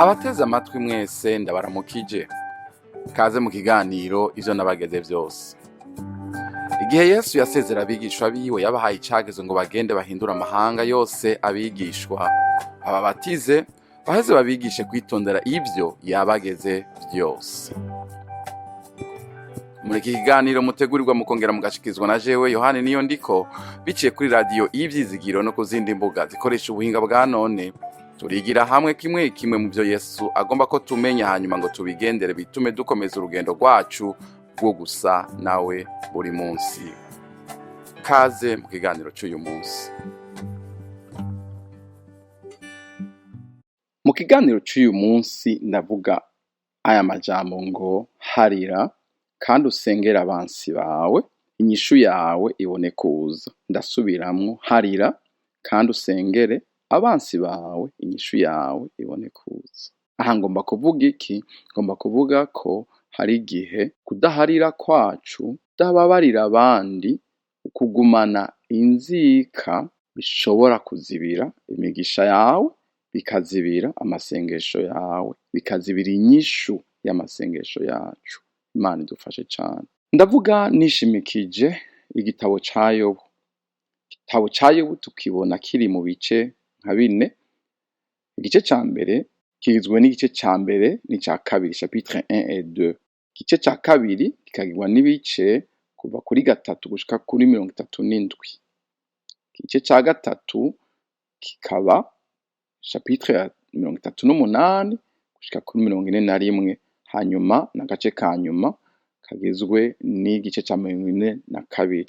Abateze amatwi mwese ndabaramukije. Kaze mu kiganiro ivyo nabageze vyose. Igihe Yesu yasezera abigishwa biwe yabahaye icagezo ngo bagende bahindura amahanga yose abigishwa, bababatize, baheze babigishe kwitondera ivyo yabageze vyose. Muri iki kiganiro mutegurirwa mukongera mugashikizwa na jewe Yohani Niyondiko, biciye kuri radio Ivyizigiro no ku zindi mbuga zikoresha ubuhinga bwa none. Turigira hamwe kimwe kimwe mu byo Yesu agomba ko tumenya, hanyuma ngo tubigendere bitume dukomeza urugendo rwacu rwo gusa nawe buri munsi. Kaze mu kiganiro cy'uyu munsi. Mu kiganiro cy'uyu munsi ndavuga aya majambo ngo harira kandi usengera abansi bawe, inyishu yawe ibone kuza. Ndasubiramwo, harira kandi usengere abansi bawe, inyishu yawe ibone kuza. Aha ngomba kuvuga iki? Ngomba kuvuga ko hari igihe kudaharira kwacu, kudababarira abandi, kugumana inzika bishobora kuzibira imigisha yawe, bikazibira amasengesho yawe, bikazibira inyishu y'amasengesho yacu. Imana idufashe cyane. Ndavuga nishimikije igitabo ca Yobu. Igitabo ca Yobu tukibona kiri mu bice nka bine. Igice ca mbere kigizwe n'igice ca mbere n'ica kabiri, chapitre 1 et 2. Igice ca kabiri kikagirwa n'ibice kuva kuri 3 gushika kuri 37. Igice ca gatatu kikaba chapitre ya 38 gushika kuri 41, hanyuma n'agace ka nyuma kagizwe n'igice ca 42.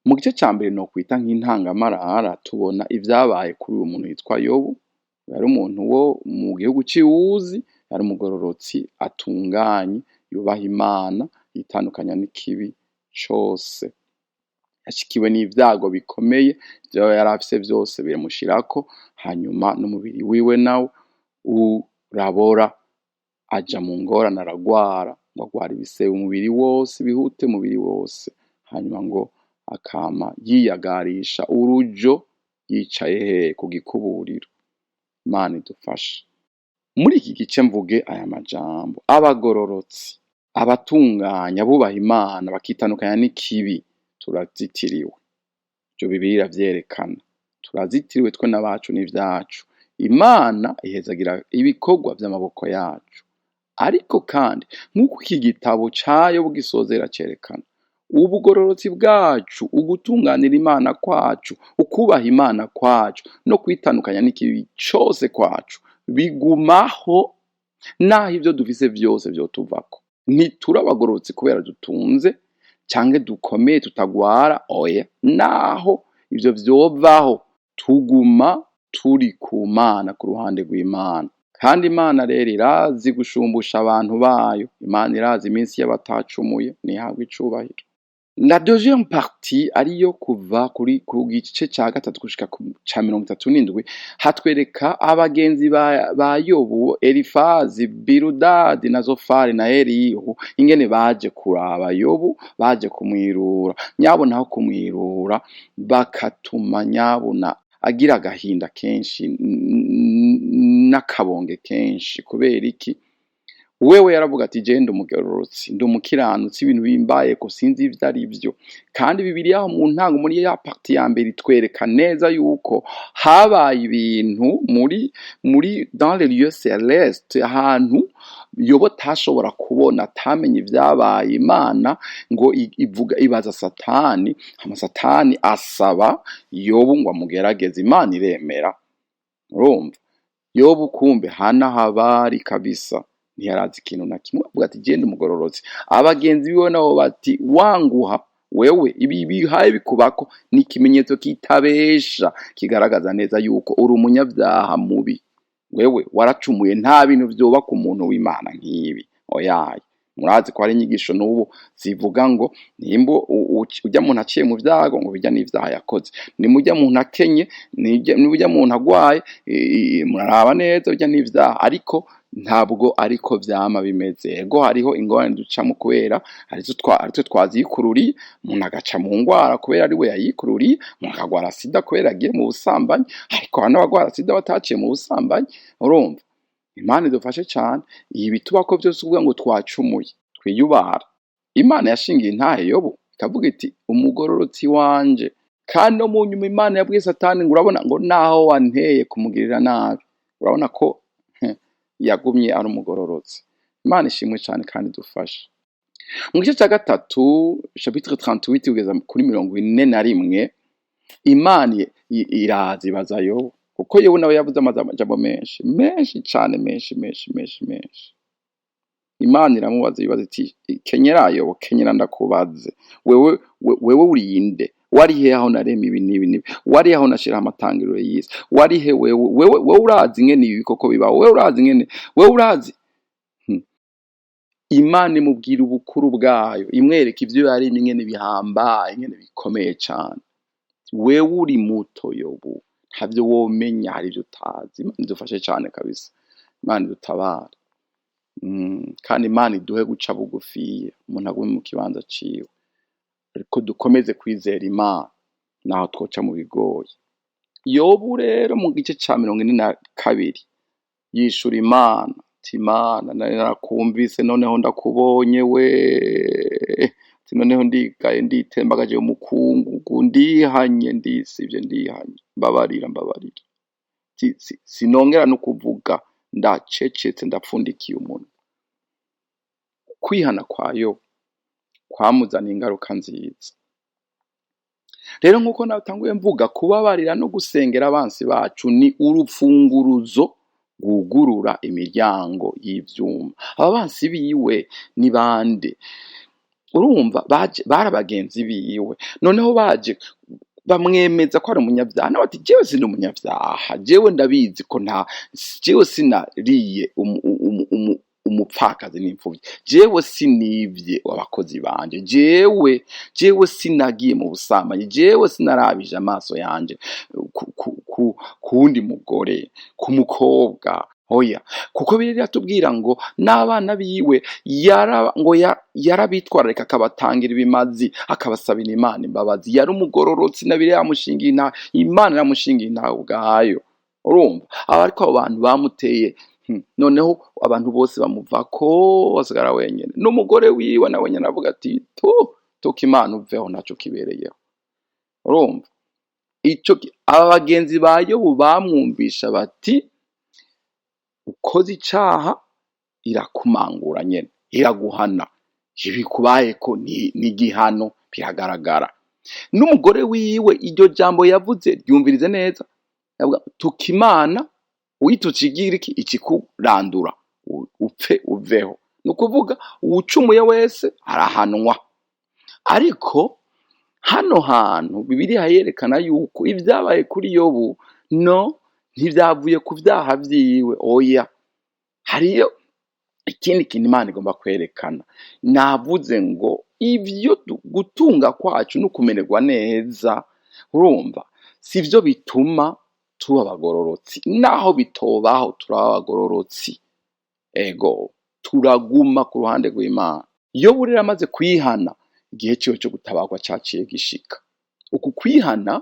Mu gice ca mbere no kwita nk'intangamarara tubona ivyabaye kuri uyu muntu yitwa Yobu. Yari umuntu wo mu gihugu c'Iwuzi, yari umugororotsi atunganye, yubaha Imana, yitandukanya n'ikibi cose. Yashikiwe n'ivyago bikomeye, ivyo yari afise vyose biramushirako, hanyuma n'umubiri wiwe nawo urabora, aja mu ngorane, aragwara, ngo agwara ibisebe umubiri wose, bihute umubiri wose, hanyuma ngo akama yiyagarisha urujo yicaye ku gikuburiro. Imana idufashe. Muri iki gice mvuge aya majambo: abagororotsi, abatunganya, abubaha Imana, bakitandukanya n'ikibi, turazitiriwe. Ivyo Bibiliya vyerekana. Turazitiriwe twe n'abacu n'ivyacu. Imana ihezagira ibikorwa vy'amaboko yacu. Ariko kandi nk'uko iki gitabo ca Yobu gisozera cerekana, ubugororotsi bwacu, ugutunganira Imana kwacu, ukubaha Imana kwacu no kwitandukanya n'ikibi cose kwacu bigumaho, naho ivyo dufise vyose vyotuvako. Ntituri abagororotsi kubera dutunze canke dukomeye tutagwara, oya, naho ivyo vyovaho tuguma turi ku Mana, ku ruhande rw'Imana. Kandi Imana rero irazi gushumbusha abantu bayo. Imana irazi iminsi y'abatacumuye, nihabwe icubahiro. La deuxième partie ariyo kuva ku gice ca gatatu gushika ca 37 hatwereka abagenzi ba Yobu, Elifazi, Biludadi na Zofari na Elihu, ingene baje kuraba Yobu, baje kumwirura. Nyabona aho kumwirura bakatuma nyabona agira agahinda kenshi n'akabonge kenshi. Kubera iki? Wewe yaravuga ati je ndi umugororotsi, ndi umukiranutsi, ibintu bimbaye ko sinzi ivyo ari vyo. Kandi Bibiliya mu ntango muri ya partie ya mbere itwereka neza yuko habaye ibintu muri dans les lieux célestes, ahantu Yobu tashobora kubona, atamenye ivyabaye. Imana ngo ibaza Satani, Satani asaba Yobu ngo amugerageze. Imana iremera. Urumva? Yobu kumbe hana habari kabisa, ntiyarazi ikintu na kimwe. Avuga ati je ndi umugororotsi. Abagenzi biwe nabo bati wanguha wewe, ibi bihaye bikubako ni ikimenyetso kitabesha, kigaragaza neza yuko uri umunyabyaha mubi. Wewe waracumuye, nta bintu vyoba ku muntu w'Imana nk'ibi. Oyaye, murazi ko hari inyigisho n'ubu zivuga ngo nimba ujya muntu aciye mu vyago ngo bijya n'ivyaha yakoze, nimujya muntu akenye, nimujya muntu agwaye, muraraba neza bijya n'ivyaha. Ariko ntabwo ariko vyama bimeze. Ego hariho ingorane ducamo kubera aritwe twazikururiye, umuntu agaca mu ngwara kubera ari we yayikururiye, umuntu akagwara sida kubera agiye mu busambanyi, ariko hano abagwara sida bataciye mu busambanyi. Urumva? Imana idufashe cyane. Ibi tubako byose uvuga ngo twacumuye twiyubara. Imana yashingiye intahe Yobu ikavuga iti umugororotsi wanje, kandi no mu nyuma Imana yabwiye Satani ngo urabona ngo naho wanteye kumugirira nabi, urabona ko yagumye ari umugororotsi. Imana ishimwe cyane kandi dufashe. Mu gice cya gatatu chapitre 38 kugeza kuri 41 Imana irazi baza Yobu, kuko Yobu nawe yavuze amajambo menshi cyane, menshi. Imana iramubaza ibibazo iti kenyera Yobu, kenyera ndakubaze, wewe urinde, wari he aho narema ibi nibi, wari aho nashira amatangiriro y'isi, wari he wewe urazi ngene ibi koko biba, wewe urazi. Imana imubwira ubukuru bwayo, imwereka ivyo yari ingene bihambaye, ingene bikomeye cyane. Wewe uri muto Yobu, ntavyo womenya, hari ivyo utazi. Imana idufashe cyane kabisa, Imana idutabara. Kandi Imana iduhe guca bugufiye, umuntu agume mu kibanza ciwe, ariko dukomeze kwizera Imana naho twoca mu bigoye. Yobu rero mu gice ca 42 yishura Imana, Imana narakumvise, noneho ndakubonye we, noneho ndigaye nditembagaje umukungugu, ndihanye, ndisivye, ndihanye, mbabarira. Sinongera no kuvuga, ndacecetse, ndapfundikiye umuntu. Kwihana kwa Yobu kwamuzana ingaruka nziza. Rero nkuko natanguye mvuga, kubabarira no gusengera abansi bacu ni urupfunguruzo gugurura imiryango y'ivyuma. Abansi biwe ni bande? Urumva barabagenzi biwe, noneho baje bamwemeza ko ari umunyabyaha, bati jewe sindi umunyabyaha, jewe ndabizi ko jewe sinariye umupfakazi n'imfuvyi, jewe sinivye abakozi banje, jewe sinagiye mu busambanyi, jewe sinarabije amaso yanje kuwundi mugore, ku mukobwa. Oya, kuko Bibiliya tubwira ngo n'abana biwe yarabitwararika, akabatangira ibimazi, akabasabira Imana imbabazi. Yari umugororotsi, na Bibiliya yamushingiye intahe, Imana yamushingiye intahe ubwayo. Urumva, ariko abo bantu bamuteye, noneho abantu bose bamuvako, asigara wenyene. N'umugore wiwe nawe nyene avuga ati tuka Imana uveho, ntaco kibereyeho. Urumva, aba bagenzi ba Yobu bamwumvisha bati ukoze icaha irakumangura nyene, iraguhana, ibikubayeko ni gihano, biragaragara. N'umugore wiwe iryo jambo yavuze ryumvirize neza, yavuga tuka Imana witucigira ikikurandura, upfe uveho. Nukuvuga uwucumuye wese arahanwa. Ariko hano hantu Bibiliya yerekana yuko ibyabaye kuri Yobu ntibyavuye ku vyaha vyiwe. Oya, hariyo ikindi kintu Imana igomba kwerekana. Navuze ngo ivyo gutunga kwacu no kumererwa neza, urumva, sivyo bituma tuba abagororotsi. Naho bitobaho turaba abagororotsi, ego turaguma ku ruhande rw'Imana. Yobu rero amaze kwihana, igihe ciwe cyo gutabarwa caciye gishika. Uku kwihana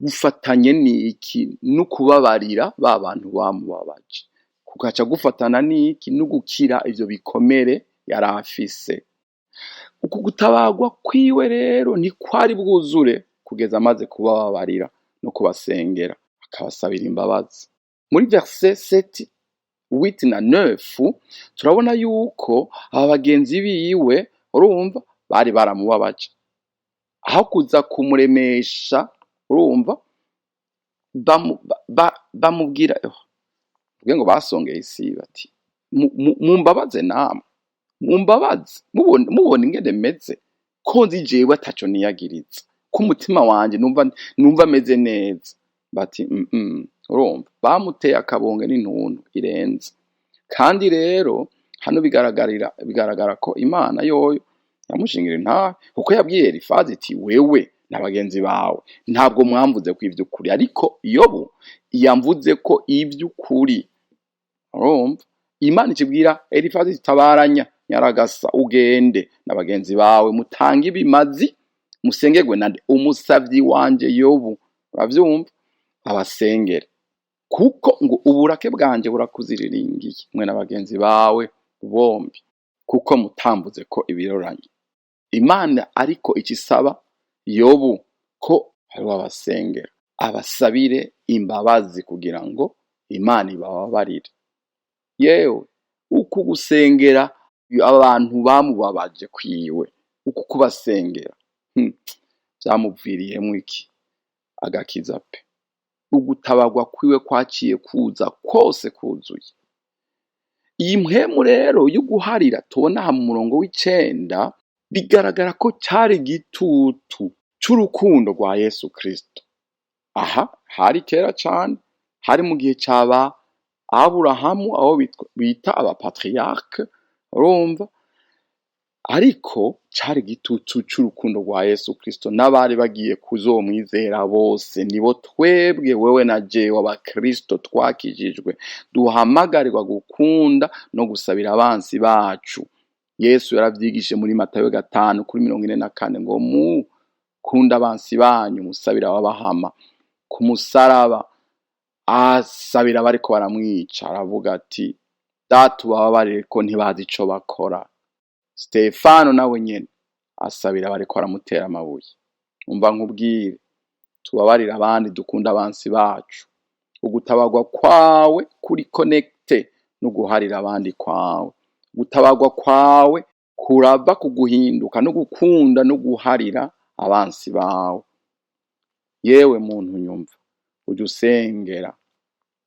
gufatanye n'iki? No kubabarira ba bantu bamubabaje, kugaca gufatana n'iki? No gukira ivyo bikomere yari afise. Uku gutabarwa kwiwe rero ntikwari bwuzure kugeza amaze kubabarira no kubasengera, akabasabira imbabazi. Muri verset 7, 8 na 9 turabona yuko aba bagenzi biwe, urumva, bari baramubabaje. Aho kuza kumuremesha, urumva, bamubwira ngo basongeye isi, bati mumbabaze namwe, mumbabaze, mubona ingene meze, ko nzi jewe ataco niyagiriza, ko umutima wanje numva meze neza. Bati urumva, bamuteye akabonge n'intuntu irenze. Kandi rero hano bigaragara ko Imana yoyo yamushingira intahe, kuko yabwiye Elifazi iti wewe n'abagenzi bawe ntabwo mwamvuze ko ivy'ukuri, ariko Yobu yamvuze ko ivy'ukuri. Urumva, Imana ikibwira Elifazi iti tabaranya, nyaragasa, ugende n'abagenzi bawe mutange ibimazi, musengerwe nande umusavyi wanje Yobu. Uravyumva, abasengere. kuko ngo uburake bwanje burakuziriringiye mwe na bagenzi bawe bombi, kuko mutambuze ko ibiroranye. Imana ariko icisaba Yobu ko hariho abasengera, abasabire imbabazi kugira ngo Imana ibababarire. Yewe uku gusengera abantu bamubabaje kwiwe, uku kubasengera byamuviriyemo iki? Agakiza pe. Ugutabagwa kwiwe kwaciye kuza kose kuzuye. Iyi mpemu rero yo guharira tubona aha mu murongo w'9 bigaragara ko cyari igitutu c'urukundo rwa Yesu Kristo. Aha hari kera cyane, hari mu gihe cyaba Aburahamu, aho bita abapatriarche, urumva, ariko cyari igitutu c'urukundo rwa Yesu Kristo n'abari bagiye kuzomwizera bose. Nibo twebwe, wewe na jewe abakristo twakijijwe, duhamagarirwa gukunda no gusabira abansi bacu. Yesu yaravyigishe muri Matayo 5:44 ngo mukunda abansi banyu, musabira ababahama. Ku musaraba asabira bariko baramwica, aravuga ati Data ubabarire ko ntibazi ico bakora. Stefano nawe nyene asabira bariko baramutera amabuye. Umva nkubwire, tubabarira abandi, dukunda abansi bacu. Ugutabagwa kwawe kuri connecte no guharira abandi kwawe. Gutabagwa kwawe kurava kuguhinduka no gukunda no guharira abansi bawe. Yewe muntu nyumva, ujye usengera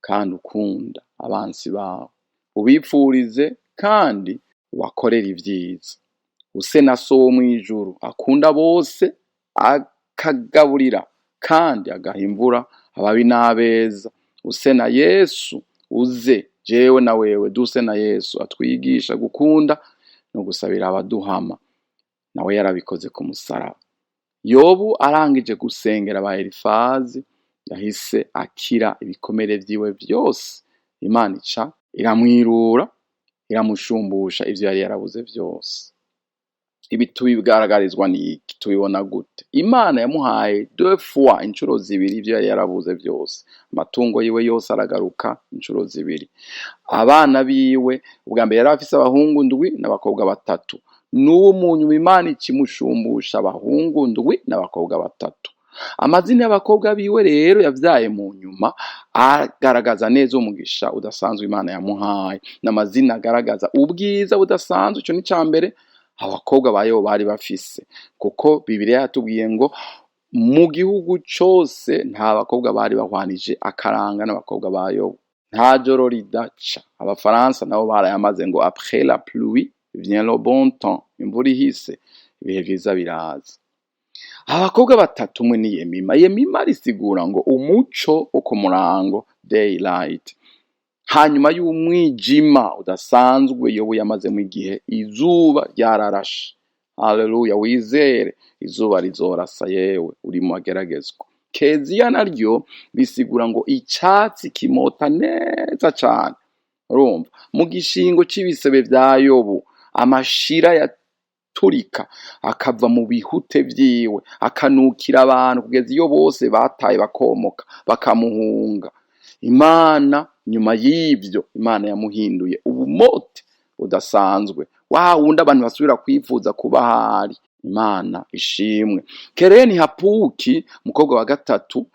kandi ukunda abansi bawe, ubipfurize kandi wakorera ibyiza. Use na so wo mwijuru akunda bose, akagaburira kandi agahimvura ababi n'abeza. Use na Yesu, uze jewe na wewe duse na Yesu atwigisha gukunda no gusabira abaduhama. Nawe yarabikoze ku musaraba. Yobu arangije gusengera aba Elifazi, yahise akira ibikomere vyiwe vyose. Imana ica iramwirura, iramushumbusha ivyo yari yarabuze vyose. Ibi tubigaragarizwa n'iki? Tubibona gute? Imana yamuhaye 2 fois, incuro zibiri, ivyo yari yarabuze vyose. Amatungo yiwe yose aragaruka incuro zibiri. Abana biwe ubwa mbere yari afise abahungu 7 n'abakobwa 3. N'uwo munyuma Imana ikimushumbusha abahungu 7 n'abakobwa 3. Amazina y'abakobwa biwe rero yavyaye mu nyuma agaragaza neza umugisha udasanzwe Imana yamuhaye, n'amazina agaragaza ubwiza budasanzwe. Ico ni cambere abakobwa bayo bari bafise, kuko Bibiliya yatubwiye ngo mu gihugu cose nta bakobwa bari bahwanije akaranga n'abakobwa bayo, nta joro ridaca. Abafaransa nabo barayamaze ngo après la pluie vient le bon temps, imvura ihise ibihe vyiza biraza. Abakobwa 3, umwe ni Yemima. Yemima risigura ngo umuco wo ku murango, daylight. Hanyuma y'umwijima udasanzwe Yobu yamaze mu gihe izuba ryararashe. Haleluya, wizere izuba rizorasa yewe uri mu mageragezwa. Keziya naryo bisigura ngo icyatsi kimota neza cyane. Urumva, mu gishingo c'ibisebe vya Yobu amashira yaturika akava mu bihute vyiwe, akanukira abantu kugeza iyo bose bataye bakomoka bakamuhunga. Imana nyuma y'ivyo, Imana yamuhinduye ubumote budasanzwe, wa wundi abantu basubira kwifuza kuba hari. Imana ishimwe. Kereni Hapuki, mukobwa wa 3,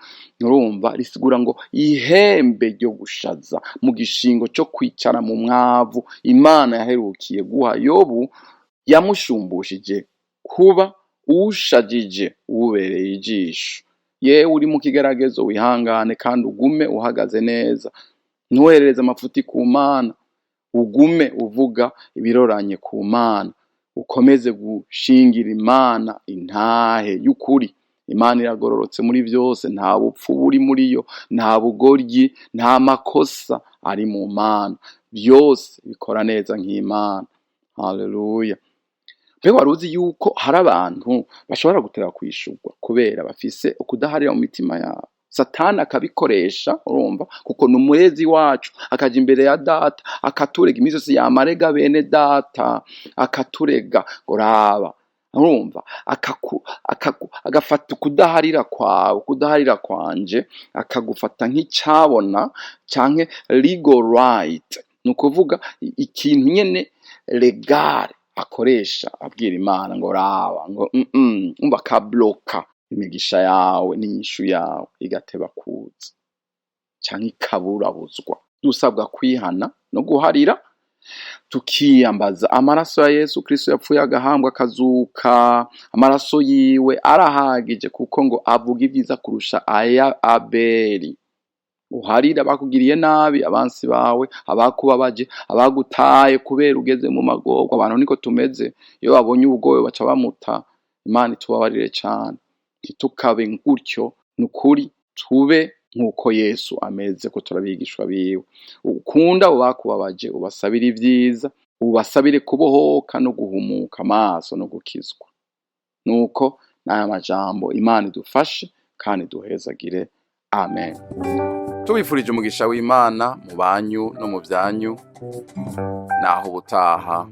urumva risigura ngo ihembe ryo gushaza, mu gishingo cyo kwicara mu mwavu. Imana yaherukiye guha Yobu, yamushumbushije kuba ushajije ubereye ijisho. Yewe uri mu kigeragezo wihangane kandi ugume uhagaze neza, ntuherereze amafuti ku Mana, ugume uvuga ibiroranye ku Mana, ukomeze gushingira Imana intahe y'ukuri. Imana iragororotse muri byose, nta bupfu buri muri yo, nta bugoryi, nta makosa ari mu Mana, byose bikora neza nk'Imana. Haleluya. Mbega waruzi yuko hari abantu bashobora gutera kwishurwa kubera bafise ukudaharira mu mitima yabo? Satani akabikoresha, urumva, kuko numurezi wacu, akaja imbere ya Data akaturega imisozi yamarega bene Data, akaturega ngo raba urumva agafata ukudaharira kwawe, ukudaharira kwanje akagufata nk'icabona canke legal right, ni ukuvuga ikintu nyene legal akoresha abwira Imana ngo raba ngo umva akabloka imigisha yawe n'inyishu yawe igateba kuza canke ikaburabuzwa. Dusabwa kwihana no guharira, tukiyambaza amaraso ya Yesu Kristo yapfuye agahambwa akazuka. Amaraso yiwe arahagije kuko ngo avuga ibyiza kurusha aya Abeli. Uharira abakugiriye nabi, abansi bawe, abakubabaje, abagutaye kubera ugeze mu magorwa. Abantu niko tumeze, iyo babonye ubugoye baca bamuta. Imana itubabarire cane, ntitukabe gutyo. Nukuri tube nkuko Yesu ameze, ko turabigishwa biwe. Ukunda abo bakubabaje, ubasabire ibyiza, ubasabire kubohoka no guhumuka amaso no gukizwa. Nuko n'aya majambo Imana idufashe kandi duhezagire. Amen. Tubifurije umugisha w'Imana mu banyu no mu byanyu. Naho ubutaha.